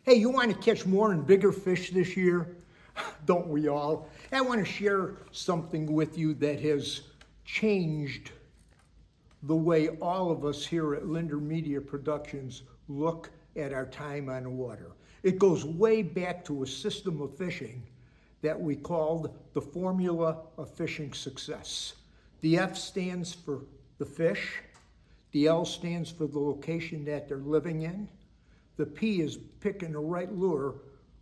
Hey, you want to catch more and bigger fish this year? Don't we all? I want to share something with you that has changed the way all of us here at Lindner Media Productions look at our time on the water. It goes way back to a system of fishing that we called the formula of fishing success. The F stands for the fish, the L stands for the location that they're living in, the P is picking the right lure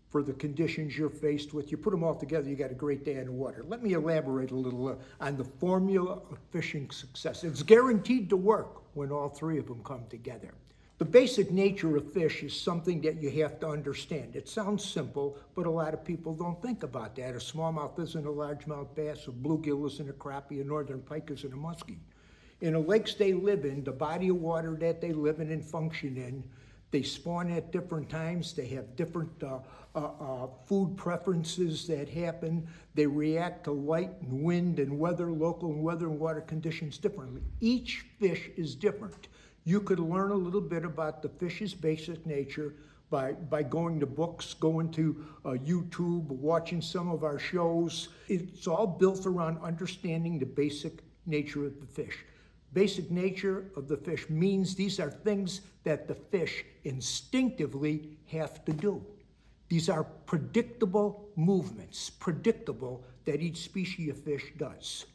for the conditions you're faced with. You put them all together, you got a great day in the water. Let me elaborate a little on the formula of fishing success. It's guaranteed to work when all three of them come together. The basic nature of fish is something that you have to understand. It sounds simple, but a lot of people don't think about that. A smallmouth isn't a largemouth bass, a bluegill isn't a crappie, a northern pike isn't a muskie. In the lakes they live in, the body of water that they live in and function in, they spawn at different times. They have different food preferences that happen. They react to light and wind and weather, local and weather and water conditions differently. Each fish is different. You could learn a little bit about the fish's basic nature by going to books, going to YouTube, watching some of our shows. It's all built around understanding the basic nature of the fish. Basic nature of the fish means these are things that the fish instinctively have to do. These are predictable movements, predictable that each species of fish does.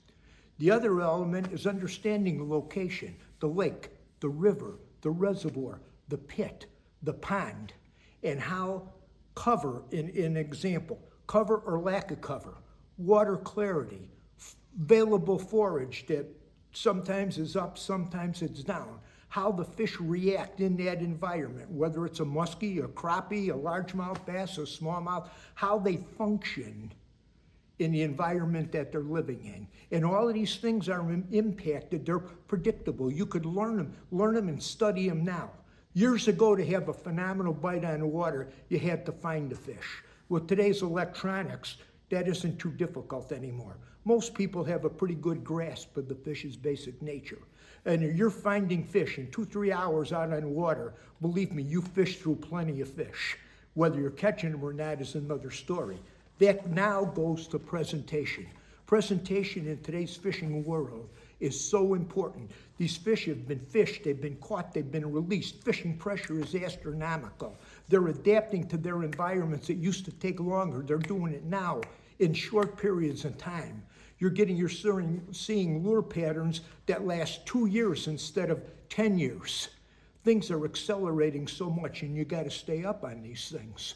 The other element is understanding the location, the lake, the river, the reservoir, the pit, the pond, and how cover, in example, cover or lack of cover, water clarity, available forage that sometimes is up, sometimes it's down. How the fish react in that environment, whether it's a muskie, a crappie, a largemouth bass, a smallmouth, how they function in the environment that they're living in. And all of these things are impacted, they're predictable. You could learn them and study them now. Years ago, to have a phenomenal bite on the water, you had to find the fish. With today's electronics, that isn't too difficult anymore. Most people have a pretty good grasp of the fish's basic nature. And if you're finding fish in 2-3 hours out on water, believe me, you fish through plenty of fish. Whether you're catching them or not is another story. That now goes to presentation. Presentation in today's fishing world is so important. These fish have been fished, they've been caught, they've been released. Fishing pressure is astronomical. They're adapting to their environments. It used to take longer. They're doing it now in short periods of time. You're seeing lure patterns that last 2 years instead of 10 years. Things are accelerating so much, and you got to stay up on these things.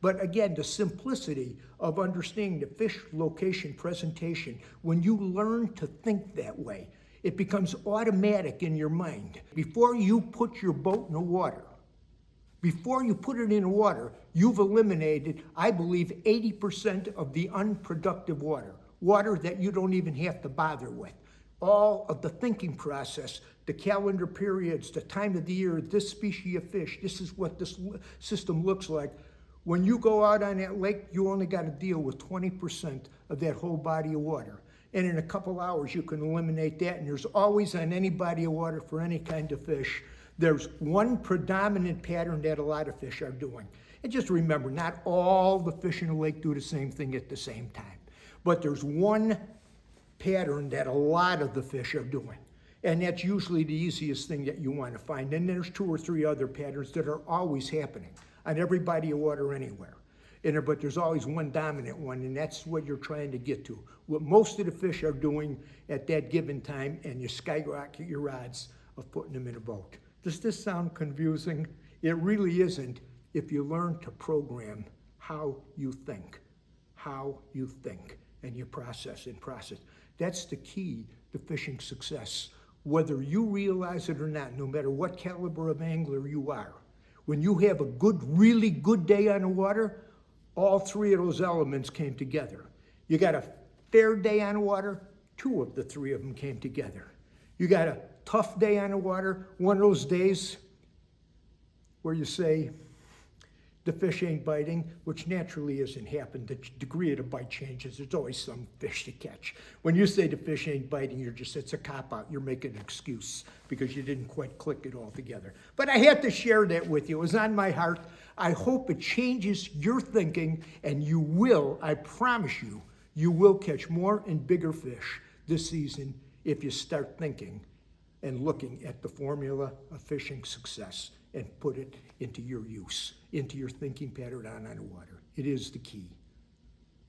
But again, the simplicity of understanding the fish location presentation, when you learn to think that way, it becomes automatic in your mind. Before you put your boat in the water, before you put it in the water, you've eliminated, I believe, 80% of the unproductive water that you don't even have to bother with. All of the thinking process, the calendar periods, the time of the year, this species of fish, this is what this system looks like. When you go out on that lake, you only got to deal with 20% of that whole body of water. And in a couple hours, you can eliminate that. And there's always on any body of water for any kind of fish, there's one predominant pattern that a lot of fish are doing. And just remember, not all the fish in the lake do the same thing at the same time. But there's one pattern that a lot of the fish are doing. And that's usually the easiest thing that you want to find. And there's 2 or 3 other patterns that are always happening on every body of water anywhere. But there's always one dominant one, and that's what you're trying to get to. What most of the fish are doing at that given time, and you skyrocket your odds of putting them in a boat. Does this sound confusing? It really isn't if you learn to program how you think, and you process. That's the key to fishing success. Whether you realize it or not, no matter what caliber of angler you are, when you have a really good day on the water, all 3 of those elements came together. You got a fair day on the water, 2 of the 3 of them came together. You got a tough day on the water, one of those days where you say, the fish ain't biting, which naturally isn't happened. The degree of the bite changes. There's always some fish to catch. When you say the fish ain't biting, it's a cop-out. You're making an excuse because you didn't quite click it all together. But I had to share that with you. It was on my heart. I hope it changes your thinking, and you will, I promise you, you will catch more and bigger fish this season if you start thinking and looking at the formula of fishing success and put it into your use, into your thinking pattern on underwater. It is the key.